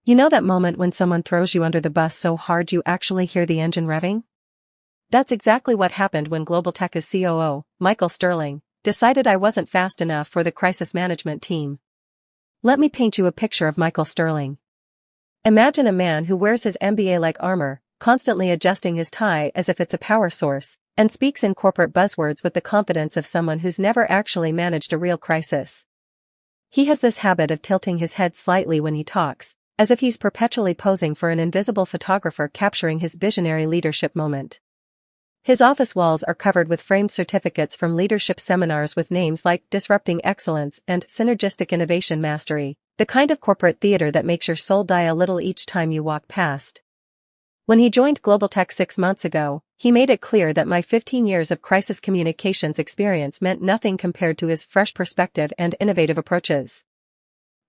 You know that moment when someone throws you under the bus so hard you actually hear the engine revving? That's exactly what happened when Global Tech's COO, Michael Sterling, decided I wasn't fast enough for the crisis management team. Let me paint you a picture of Michael Sterling. Imagine a man who wears his MBA-like armor, constantly adjusting his tie as if it's a power source, and speaks in corporate buzzwords with the confidence of someone who's never actually managed a real crisis. He has this habit of tilting his head slightly when he talks, as if he's perpetually posing for an invisible photographer capturing his visionary leadership moment. His office walls are covered with framed certificates from leadership seminars with names like Disrupting Excellence and Synergistic Innovation Mastery, the kind of corporate theater that makes your soul die a little each time you walk past. When he joined Global Tech 6 months ago, he made it clear that my 15 years of crisis communications experience meant nothing compared to his fresh perspective and innovative approaches.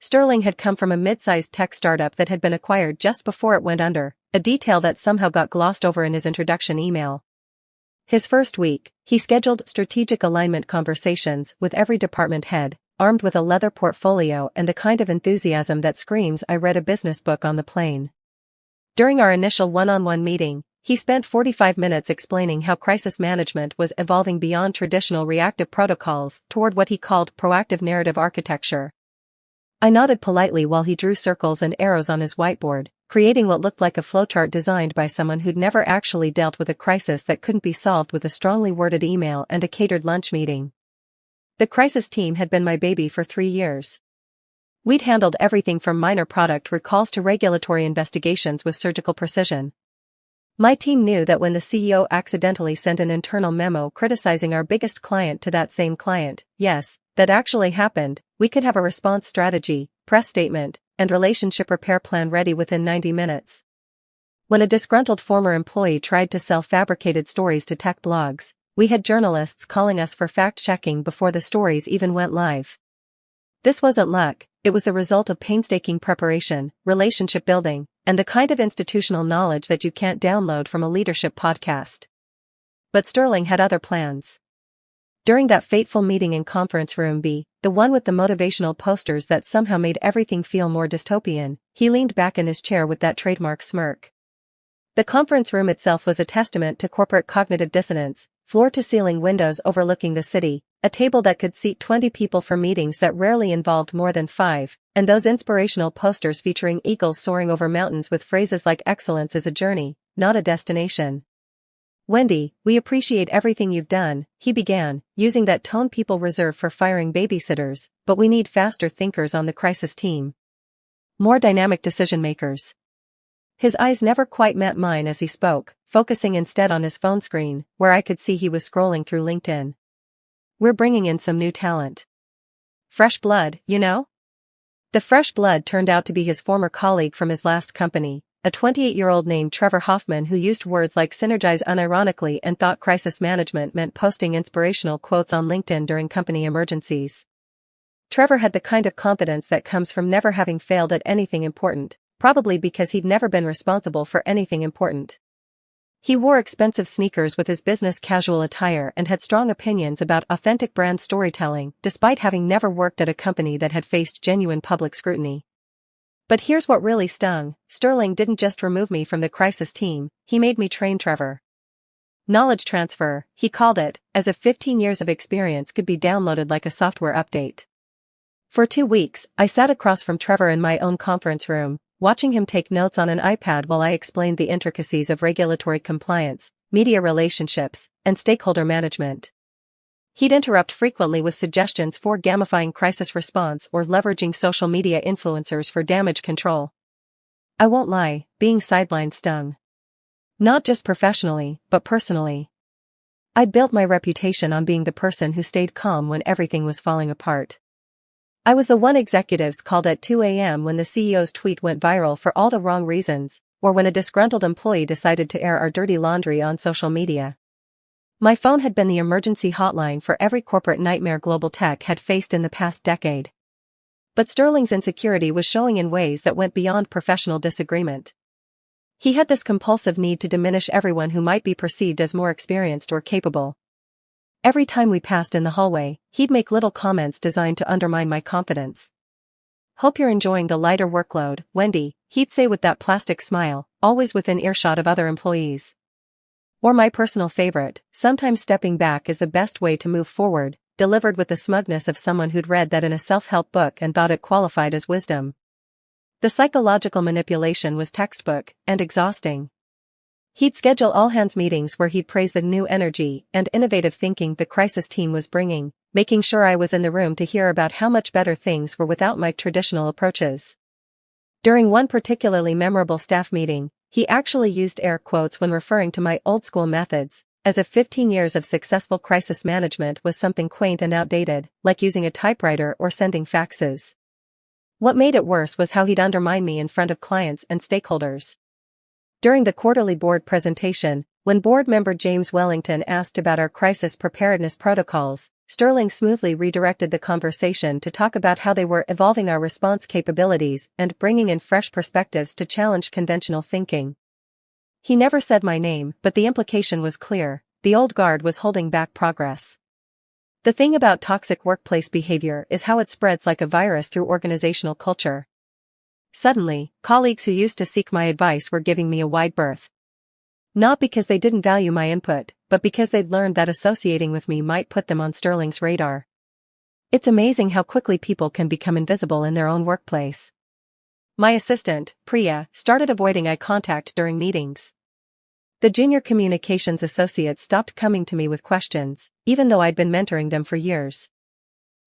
Sterling had come from a mid-sized tech startup that had been acquired just before it went under, a detail that somehow got glossed over in his introduction email. His first week, he scheduled strategic alignment conversations with every department head, armed with a leather portfolio and the kind of enthusiasm that screams I read a business book on the plane. During our initial one-on-one meeting, he spent 45 minutes explaining how crisis management was evolving beyond traditional reactive protocols toward what he called proactive narrative architecture. I nodded politely while he drew circles and arrows on his whiteboard, creating what looked like a flowchart designed by someone who'd never actually dealt with a crisis that couldn't be solved with a strongly worded email and a catered lunch meeting. The crisis team had been my baby for 3 years. We'd handled everything from minor product recalls to regulatory investigations with surgical precision. My team knew that when the CEO accidentally sent an internal memo criticizing our biggest client to that same client, yes, that actually happened, we could have a response strategy, press statement, and relationship repair plan ready within 90 minutes. When a disgruntled former employee tried to sell fabricated stories to tech blogs, we had journalists calling us for fact-checking before the stories even went live. This wasn't luck, it was the result of painstaking preparation, relationship building, and the kind of institutional knowledge that you can't download from a leadership podcast. But Sterling had other plans. During that fateful meeting in Conference Room B, the one with the motivational posters that somehow made everything feel more dystopian, he leaned back in his chair with that trademark smirk. The conference room itself was a testament to corporate cognitive dissonance, floor-to-ceiling windows overlooking the city, a table that could seat 20 people for meetings that rarely involved more than 5, and those inspirational posters featuring eagles soaring over mountains with phrases like excellence is a journey, not a destination. Wendy, we appreciate everything you've done, he began, using that tone people reserve for firing babysitters, but we need faster thinkers on the crisis team. More dynamic decision-makers. His eyes never quite met mine as he spoke, focusing instead on his phone screen, where I could see he was scrolling through LinkedIn. We're bringing in some new talent. Fresh blood, you know? The fresh blood turned out to be his former colleague from his last company, a 28-year-old named Trevor Hoffman who used words like synergize unironically and thought crisis management meant posting inspirational quotes on LinkedIn during company emergencies. Trevor had the kind of confidence that comes from never having failed at anything important, probably because he'd never been responsible for anything important. He wore expensive sneakers with his business casual attire and had strong opinions about authentic brand storytelling, despite having never worked at a company that had faced genuine public scrutiny. But here's what really stung: Sterling didn't just remove me from the crisis team, he made me train Trevor. Knowledge transfer, he called it, as if 15 years of experience could be downloaded like a software update. For 2 weeks, I sat across from Trevor in my own conference room, watching him take notes on an iPad while I explained the intricacies of regulatory compliance, media relationships, and stakeholder management. He'd interrupt frequently with suggestions for gamifying crisis response or leveraging social media influencers for damage control. I won't lie, being sidelined stung. Not just professionally, but personally. I'd built my reputation on being the person who stayed calm when everything was falling apart. I was the one executives called at 2 a.m. when the CEO's tweet went viral for all the wrong reasons, or when a disgruntled employee decided to air our dirty laundry on social media. My phone had been the emergency hotline for every corporate nightmare Global Tech had faced in the past decade. But Sterling's insecurity was showing in ways that went beyond professional disagreement. He had this compulsive need to diminish everyone who might be perceived as more experienced or capable. Every time we passed in the hallway, he'd make little comments designed to undermine my confidence. Hope you're enjoying the lighter workload, Wendy, he'd say with that plastic smile, always within earshot of other employees. Or my personal favorite, sometimes stepping back is the best way to move forward, delivered with the smugness of someone who'd read that in a self-help book and thought it qualified as wisdom. The psychological manipulation was textbook and exhausting. He'd schedule all-hands meetings where he'd praise the new energy and innovative thinking the crisis team was bringing, making sure I was in the room to hear about how much better things were without my traditional approaches. During one particularly memorable staff meeting, he actually used air quotes when referring to my old-school methods, as if 15 years of successful crisis management was something quaint and outdated, like using a typewriter or sending faxes. What made it worse was how he'd undermine me in front of clients and stakeholders. During the quarterly board presentation, when board member James Wellington asked about our crisis preparedness protocols, Sterling smoothly redirected the conversation to talk about how they were evolving our response capabilities and bringing in fresh perspectives to challenge conventional thinking. He never said my name, but the implication was clear: the old guard was holding back progress. The thing about toxic workplace behavior is how it spreads like a virus through organizational culture. Suddenly, colleagues who used to seek my advice were giving me a wide berth. Not because they didn't value my input, but because they'd learned that associating with me might put them on Sterling's radar. It's amazing how quickly people can become invisible in their own workplace. My assistant, Priya, started avoiding eye contact during meetings. The junior communications associates stopped coming to me with questions, even though I'd been mentoring them for years.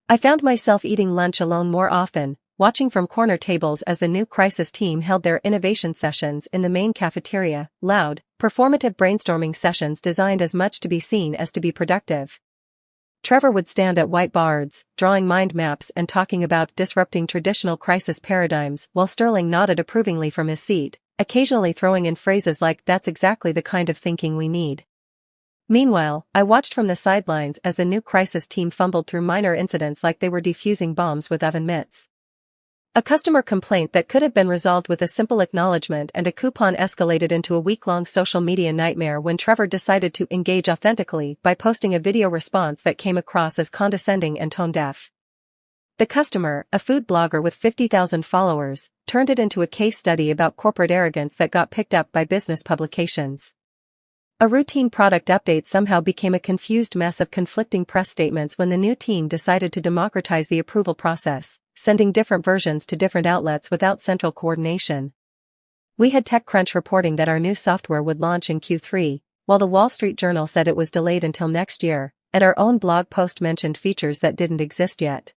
I found myself eating lunch alone more often, watching from corner tables as the new crisis team held their innovation sessions in the main cafeteria, loud, performative brainstorming sessions designed as much to be seen as to be productive. Trevor would stand at whiteboards, drawing mind maps and talking about disrupting traditional crisis paradigms while Sterling nodded approvingly from his seat, occasionally throwing in phrases like, "That's exactly the kind of thinking we need." Meanwhile, I watched from the sidelines as the new crisis team fumbled through minor incidents like they were defusing bombs with oven mitts. A customer complaint that could have been resolved with a simple acknowledgement and a coupon escalated into a week-long social media nightmare when Trevor decided to engage authentically by posting a video response that came across as condescending and tone-deaf. The customer, a food blogger with 50,000 followers, turned it into a case study about corporate arrogance that got picked up by business publications. A routine product update somehow became a confused mess of conflicting press statements when the new team decided to democratize the approval process, sending different versions to different outlets without central coordination. We had TechCrunch reporting that our new software would launch in Q3, while the Wall Street Journal said it was delayed until next year, and our own blog post mentioned features that didn't exist yet.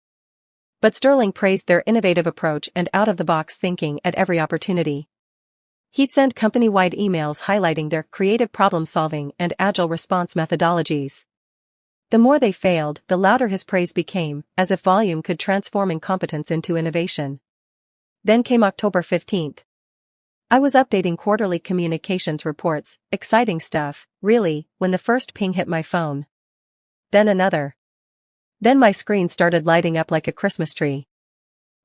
But Sterling praised their innovative approach and out-of-the-box thinking at every opportunity. He'd send company-wide emails highlighting their creative problem-solving and agile response methodologies. The more they failed, the louder his praise became, as if volume could transform incompetence into innovation. Then came October 15th. I was updating quarterly communications reports, exciting stuff, really, when the first ping hit my phone. Then another. Then my screen started lighting up like a Christmas tree.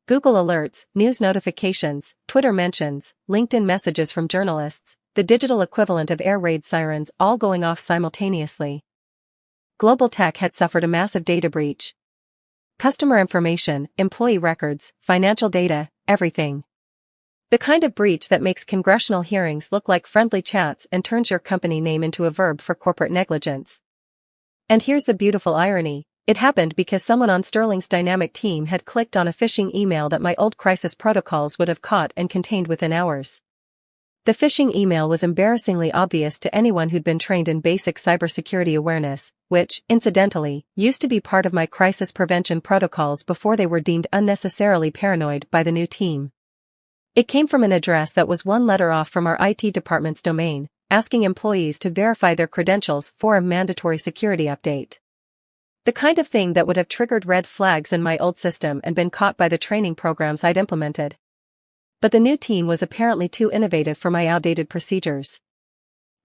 Google alerts, news notifications, Twitter mentions, LinkedIn messages from journalists, the digital equivalent of air raid sirens all going off simultaneously. Global tech had suffered a massive data breach. Customer information, employee records, financial data, everything. The kind of breach that makes congressional hearings look like friendly chats and turns your company name into a verb for corporate negligence. And here's the beautiful irony. It happened because someone on Sterling's dynamic team had clicked on a phishing email that my old crisis protocols would have caught and contained within hours. The phishing email was embarrassingly obvious to anyone who'd been trained in basic cybersecurity awareness, which, incidentally, used to be part of my crisis prevention protocols before they were deemed unnecessarily paranoid by the new team. It came from an address that was one letter off from our IT department's domain, asking employees to verify their credentials for a mandatory security update. The kind of thing that would have triggered red flags in my old system and been caught by the training programs I'd implemented. But the new team was apparently too innovative for my outdated procedures.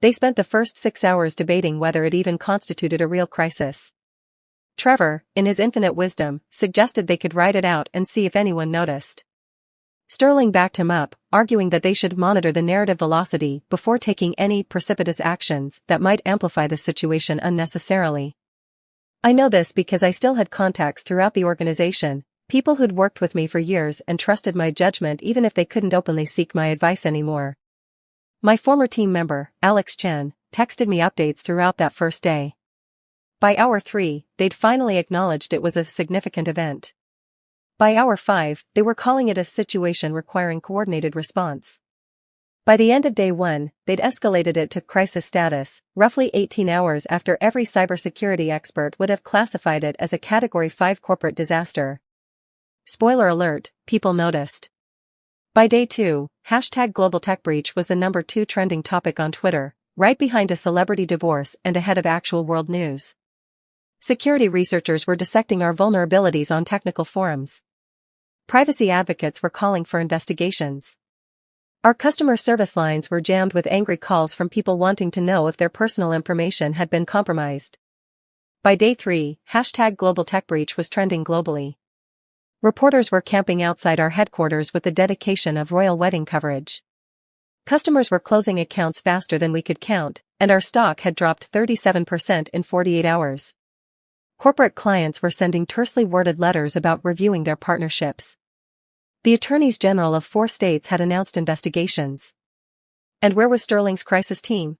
They spent the first 6 hours debating whether it even constituted a real crisis. Trevor, in his infinite wisdom, suggested they could write it out and see if anyone noticed. Sterling backed him up, arguing that they should monitor the narrative velocity before taking any precipitous actions that might amplify the situation unnecessarily. I know this because I still had contacts throughout the organization, People who'd worked with me for years and trusted my judgment even if they couldn't openly seek my advice anymore. My former team member, Alex Chen, texted me updates throughout that first day. By hour 3, they'd finally acknowledged it was a significant event. By hour 5, they were calling it a situation requiring coordinated response. By the end of day 1, they'd escalated it to crisis status, roughly 18 hours after every cybersecurity expert would have classified it as a Category 5 corporate disaster. Spoiler alert, people noticed. By day 2, #GlobalTechBreach was the number 2 trending topic on Twitter, right behind a celebrity divorce and ahead of actual world news. Security researchers were dissecting our vulnerabilities on technical forums. Privacy advocates were calling for investigations. Our customer service lines were jammed with angry calls from people wanting to know if their personal information had been compromised. By day 3, #GlobalTechBreach was trending globally. Reporters were camping outside our headquarters with the dedication of royal wedding coverage. Customers were closing accounts faster than we could count, and our stock had dropped 37% in 48 hours. Corporate clients were sending tersely worded letters about reviewing their partnerships. The attorneys general of 4 states had announced investigations. And where was Sterling's crisis team?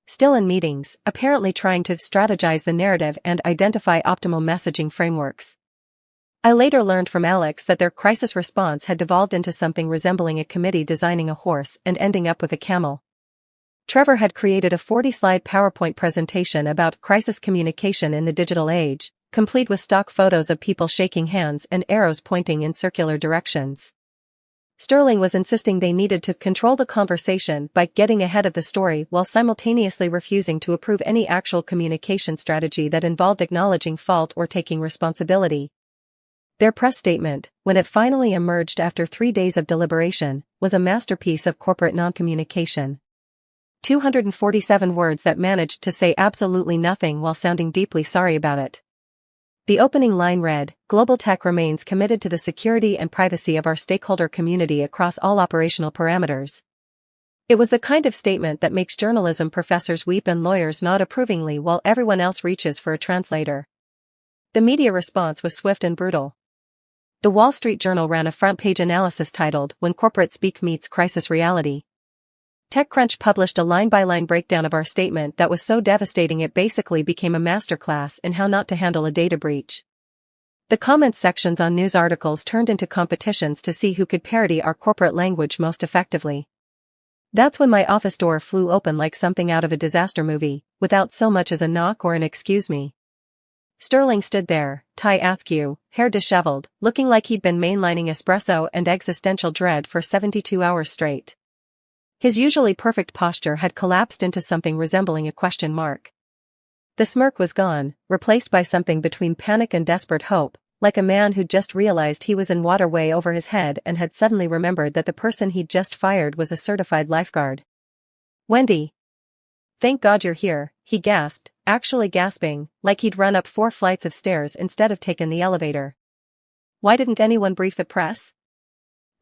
Still in meetings, apparently trying to strategize the narrative and identify optimal messaging frameworks. I later learned from Alex that their crisis response had devolved into something resembling a committee designing a horse and ending up with a camel. Trevor had created a 40-slide PowerPoint presentation about crisis communication in the digital age, complete with stock photos of people shaking hands and arrows pointing in circular directions. Sterling was insisting they needed to control the conversation by getting ahead of the story while simultaneously refusing to approve any actual communication strategy that involved acknowledging fault or taking responsibility. Their press statement, when it finally emerged after 3 days of deliberation, was a masterpiece of corporate non-communication. 247 words that managed to say absolutely nothing while sounding deeply sorry about it. The opening line read, "Global Tech remains committed to the security and privacy of our stakeholder community across all operational parameters." It was the kind of statement that makes journalism professors weep and lawyers nod approvingly while everyone else reaches for a translator. The media response was swift and brutal. The Wall Street Journal ran a front-page analysis titled, "When Corporate Speak Meets Crisis Reality." TechCrunch published a line-by-line breakdown of our statement that was so devastating it basically became a masterclass in how not to handle a data breach. The comments sections on news articles turned into competitions to see who could parody our corporate language most effectively. That's when my office door flew open like something out of a disaster movie, without so much as a knock or an "excuse me." Sterling stood there, tie askew, hair disheveled, looking like he'd been mainlining espresso and existential dread for 72 hours straight. His usually perfect posture had collapsed into something resembling a question mark. The smirk was gone, replaced by something between panic and desperate hope, like a man who'd just realized he was in water way over his head and had suddenly remembered that the person he'd just fired was a certified lifeguard. "Wendy. Thank God you're here," he gasped, actually gasping, like he'd run up 4 flights of stairs instead of taken the elevator. "Why didn't anyone brief the press?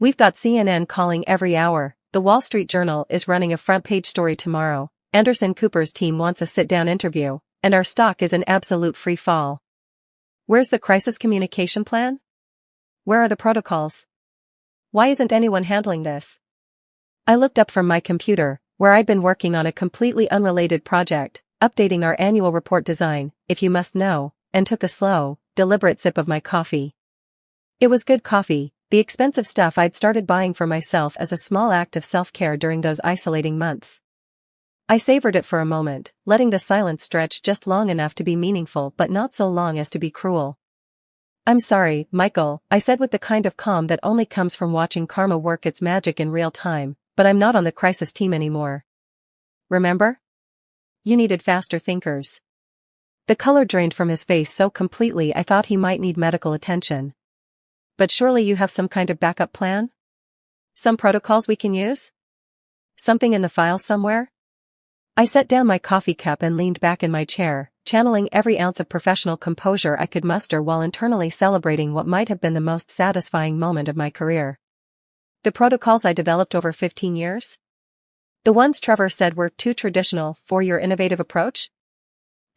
We've got CNN calling every hour. The Wall Street Journal is running a front-page story tomorrow. Anderson Cooper's team wants a sit-down interview, and our stock is in absolute free fall. Where's the crisis communication plan? Where are the protocols? Why isn't anyone handling this?" I looked up from my computer, where I'd been working on a completely unrelated project, updating our annual report design, if you must know, and took a slow, deliberate sip of my coffee. It was good coffee, the expensive stuff I'd started buying for myself as a small act of self-care during those isolating months. I savored it for a moment, letting the silence stretch just long enough to be meaningful but not so long as to be cruel. "I'm sorry, Michael," I said with the kind of calm that only comes from watching karma work its magic in real time, "but I'm not on the crisis team anymore. Remember? You needed faster thinkers." The color drained from his face so completely I thought he might need medical attention. "But surely you have some kind of backup plan? Some protocols we can use? Something in the file somewhere?" I set down my coffee cup and leaned back in my chair, channeling every ounce of professional composure I could muster while internally celebrating what might have been the most satisfying moment of my career. The protocols I developed over 15 years? The ones Trevor said were too traditional for your innovative approach?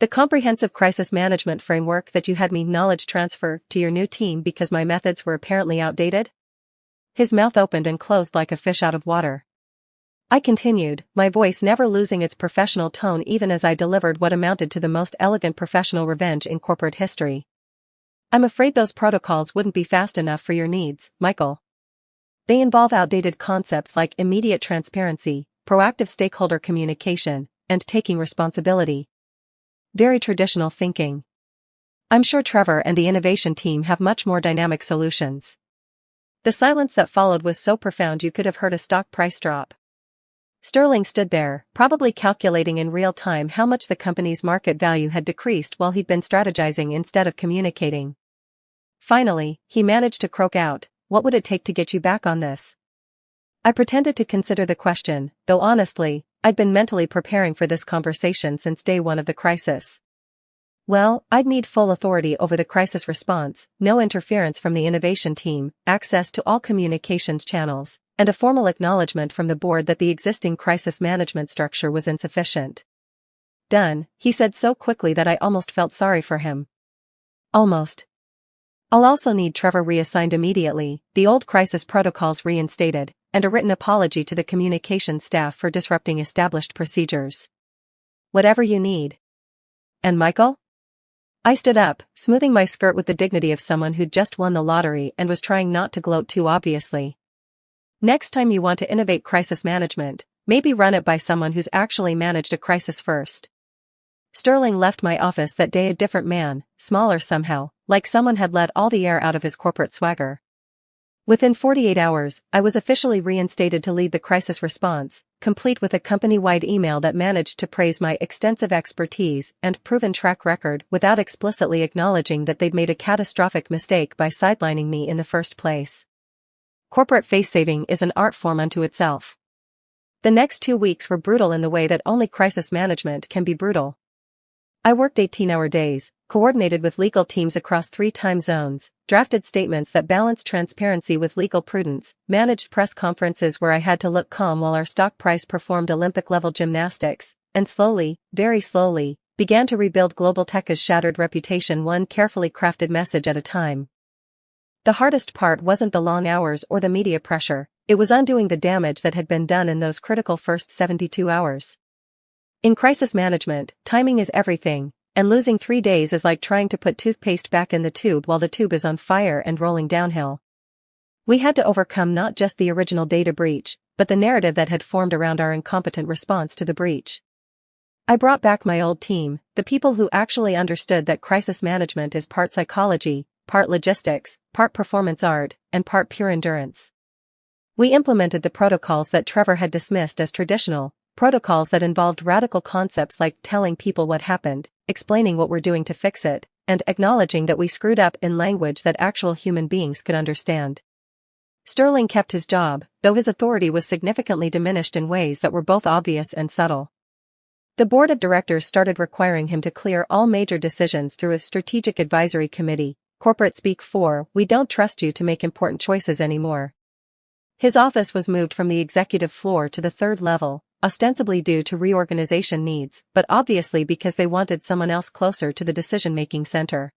The comprehensive crisis management framework that you had me knowledge transfer to your new team because my methods were apparently outdated? His mouth opened and closed like a fish out of water. I continued, my voice never losing its professional tone even as I delivered what amounted to the most elegant professional revenge in corporate history. I'm afraid those protocols wouldn't be fast enough for your needs, Michael. They involve outdated concepts like immediate transparency, proactive stakeholder communication, and taking responsibility. Very traditional thinking. I'm sure Trevor and the innovation team have much more dynamic solutions. The silence that followed was so profound you could have heard a stock price drop. Sterling stood there, probably calculating in real time how much the company's market value had decreased while he'd been strategizing instead of communicating. Finally, he managed to croak out, "What would it take to get you back on this?" I pretended to consider the question, though honestly, I'd been mentally preparing for this conversation since day one of the crisis. Well, I'd need full authority over the crisis response, no interference from the innovation team, access to all communications channels, and a formal acknowledgement from the board that the existing crisis management structure was insufficient. Done, he said so quickly that I almost felt sorry for him. Almost. I'll also need Trevor reassigned immediately, the old crisis protocols reinstated, and a written apology to the communications staff for disrupting established procedures. Whatever you need. And Michael? I stood up, smoothing my skirt with the dignity of someone who'd just won the lottery and was trying not to gloat too obviously. Next time you want to innovate crisis management, maybe run it by someone who's actually managed a crisis first. Sterling left my office that day a different man, smaller somehow, like someone had let all the air out of his corporate swagger. Within 48 hours, I was officially reinstated to lead the crisis response, complete with a company-wide email that managed to praise my extensive expertise and proven track record without explicitly acknowledging that they'd made a catastrophic mistake by sidelining me in the first place. Corporate face-saving is an art form unto itself. The next 2 weeks were brutal in the way that only crisis management can be brutal. I worked 18-hour days, coordinated with legal teams across 3 time zones, drafted statements that balanced transparency with legal prudence, managed press conferences where I had to look calm while our stock price performed Olympic-level gymnastics, and slowly, very slowly, began to rebuild Global Tech's shattered reputation one carefully crafted message at a time. The hardest part wasn't the long hours or the media pressure, it was undoing the damage that had been done in those critical first 72 hours. In crisis management, timing is everything, and losing 3 days is like trying to put toothpaste back in the tube while the tube is on fire and rolling downhill. We had to overcome not just the original data breach, but the narrative that had formed around our incompetent response to the breach. I brought back my old team, the people who actually understood that crisis management is part psychology, part logistics, part performance art, and part pure endurance. We implemented the protocols that Trevor had dismissed as traditional, protocols that involved radical concepts like telling people what happened, explaining what we're doing to fix it, and acknowledging that we screwed up in language that actual human beings could understand. Sterling kept his job, though his authority was significantly diminished in ways that were both obvious and subtle. The board of directors started requiring him to clear all major decisions through a strategic advisory committee, corporate speak for, "We don't trust you to make important choices anymore." His office was moved from the executive floor to the 3rd level, ostensibly due to reorganization needs, but obviously because they wanted someone else closer to the decision-making center.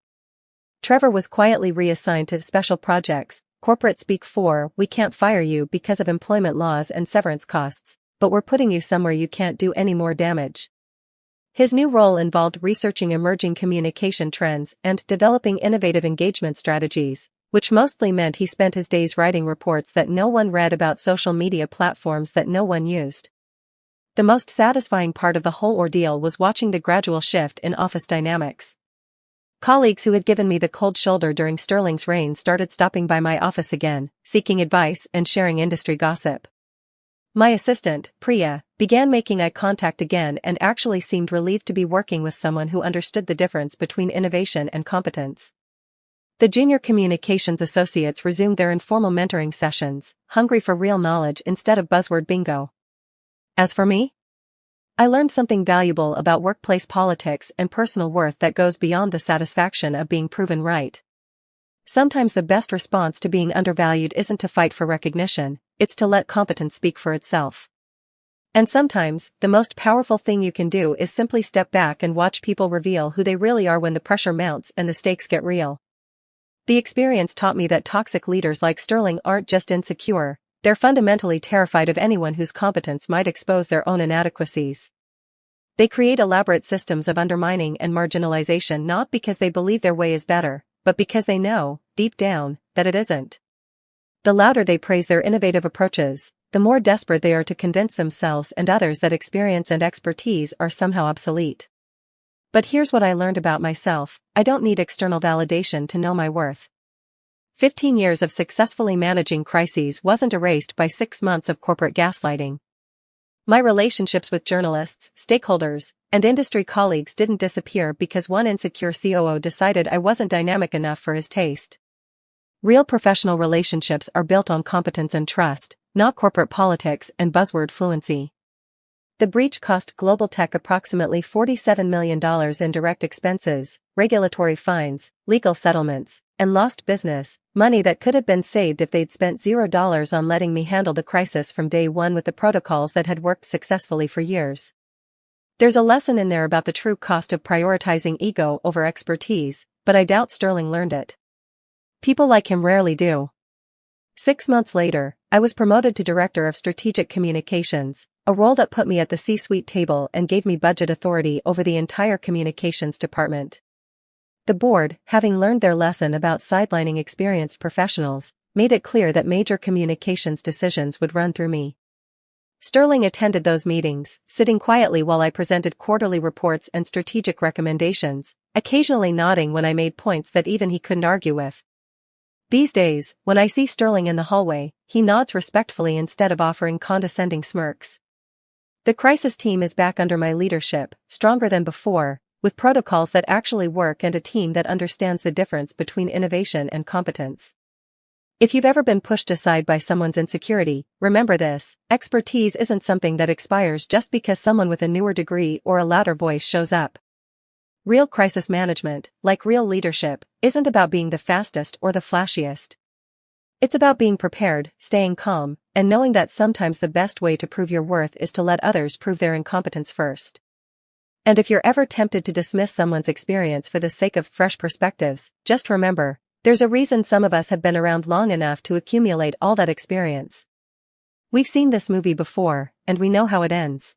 Trevor was quietly reassigned to special projects, corporate speak for, "We can't fire you because of employment laws and severance costs, but we're putting you somewhere you can't do any more damage." His new role involved researching emerging communication trends and developing innovative engagement strategies, which mostly meant he spent his days writing reports that no one read about social media platforms that no one used. The most satisfying part of the whole ordeal was watching the gradual shift in office dynamics. Colleagues who had given me the cold shoulder during Sterling's reign started stopping by my office again, seeking advice and sharing industry gossip. My assistant, Priya, began making eye contact again and actually seemed relieved to be working with someone who understood the difference between innovation and competence. The junior communications associates resumed their informal mentoring sessions, hungry for real knowledge instead of buzzword bingo. As for me, I learned something valuable about workplace politics and personal worth that goes beyond the satisfaction of being proven right. Sometimes the best response to being undervalued isn't to fight for recognition, it's to let competence speak for itself. And sometimes, the most powerful thing you can do is simply step back and watch people reveal who they really are when the pressure mounts and the stakes get real. The experience taught me that toxic leaders like Sterling aren't just insecure, they're fundamentally terrified of anyone whose competence might expose their own inadequacies. They create elaborate systems of undermining and marginalization not because they believe their way is better, but because they know, deep down, that it isn't. The louder they praise their innovative approaches, the more desperate they are to convince themselves and others that experience and expertise are somehow obsolete. But here's what I learned about myself: I don't need external validation to know my worth. 15 years of successfully managing crises wasn't erased by 6 months of corporate gaslighting. My relationships with journalists, stakeholders, and industry colleagues didn't disappear because one insecure COO decided I wasn't dynamic enough for his taste. Real professional relationships are built on competence and trust, not corporate politics and buzzword fluency. The breach cost Global Tech approximately $47 million in direct expenses, regulatory fines, legal settlements, and lost business, money that could have been saved if they'd spent $0 on letting me handle the crisis from day one with the protocols that had worked successfully for years. There's a lesson in there about the true cost of prioritizing ego over expertise, but I doubt Sterling learned it. People like him rarely do. 6 months later, I was promoted to Director of Strategic Communications, a role that put me at the C-suite table and gave me budget authority over the entire communications department. The board, having learned their lesson about sidelining experienced professionals, made it clear that major communications decisions would run through me. Sterling attended those meetings, sitting quietly while I presented quarterly reports and strategic recommendations, occasionally nodding when I made points that even he couldn't argue with. These days, when I see Sterling in the hallway, he nods respectfully instead of offering condescending smirks. The crisis team is back under my leadership, stronger than before, with protocols that actually work and a team that understands the difference between innovation and competence. If you've ever been pushed aside by someone's insecurity, remember this: expertise isn't something that expires just because someone with a newer degree or a louder voice shows up. Real crisis management, like real leadership, isn't about being the fastest or the flashiest. It's about being prepared, staying calm, and knowing that sometimes the best way to prove your worth is to let others prove their incompetence first. And if you're ever tempted to dismiss someone's experience for the sake of fresh perspectives, just remember, there's a reason some of us have been around long enough to accumulate all that experience. We've seen this movie before, and we know how it ends.